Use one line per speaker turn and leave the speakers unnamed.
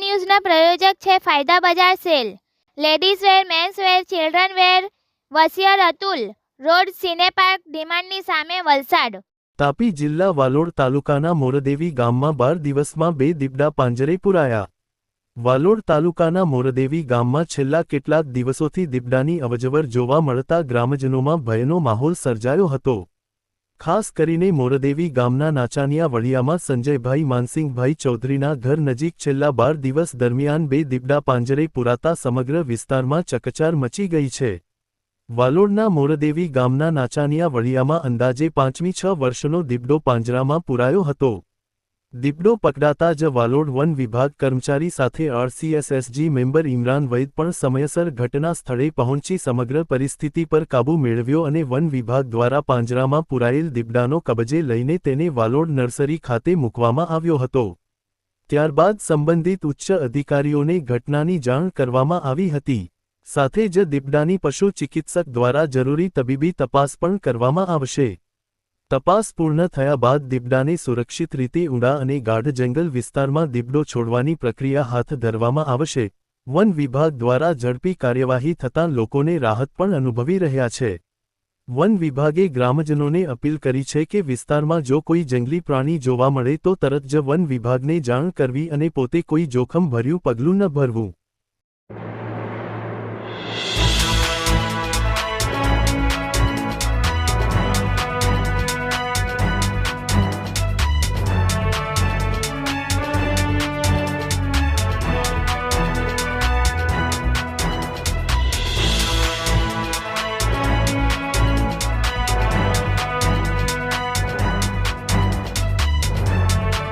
ન્યૂઝના પ્રાયોજક છે ફાયદા બજાર sale. Ladies wear, men's wear, children wear, વસિયર અતુલ રોડ, સિનેપાર્ક, ડિમાન્ડની સામે, વલસાડ.
તાપી જિલ્લા વાલોડ તાલુકાના મોરદેવી ગામમાં 12 દિવસમાં 2 દીપડા પાંજરે પુરાયા. વાલોડ તાલુકાના મોરદેવી ગામમાં છેલ્લા કેટલાક દિવસોથી દીપડાની અવરજવર જોવા મળતા ગ્રામજનોમાં ભયનો માહોલ સર્જાયો હતો. ખાસ કરીને મોરદેવી ગામના નાચાનિયા વડિયામાં સંજયભાઈ માનસિંહભાઈ ચૌધરીના ઘર નજીક છેલ્લા 12 દિવસ દરમિયાન 2 દીપડા પાંજરે પુરાતા સમગ્ર વિસ્તારમાં ચકચાર મચી ગઈ છે. વાલોડના મોરદેવી ગામના નાચાનિયા વડિયામાં અંદાજે 5-6 વર્ષનો દીપડો પાંજરામાં પુરાયો હતો. દીપડો પકડાતા જ વાલોડ વન વિભાગ કર્મચારી સાથે RCSSG મેમ્બર ઇમરાન વૈદ પણ સમયસર ઘટના સ્થળે પહોંચી સમગ્ર પરિસ્થિતિ પર કાબૂ મેળવ્યો અને વન વિભાગ દ્વારા પાંજરામાં પુરાયેલ દીપડાનો કબજે લઈને તેને વાલોડ નર્સરી ખાતે મૂકવામાં આવ્યો હતો. ત્યારબાદ સંબંધિત ઉચ્ચ અધિકારીઓને ઘટનાની જાણ કરવામાં આવી હતી. સાથે જ દીપડાની પશુ ચિકિત્સક દ્વારા જરૂરી તબીબી તપાસ પણ કરવામાં આવશે. તપાસ પૂર્ણ થયા બાદ દીપડાને સુરક્ષિત રીતે ઊંડા અને ગાઢ જંગલ વિસ્તારમાં દીપડો છોડવાની પ્રક્રિયા હાથ ધરવામાં આવશે. વન વિભાગ દ્વારા ઝડપી કાર્યવાહી થતાં લોકોને રાહત પણ અનુભવી રહ્યા છે. વન વિભાગે ગ્રામજનોને અપીલ કરી છે કે વિસ્તારમાં જો કોઈ જંગલી પ્રાણી જોવા મળે તો તરત જ વન વિભાગને જાણ કરવી અને પોતે કોઈ જોખમ ભર્યું પગલું ન ભરવું.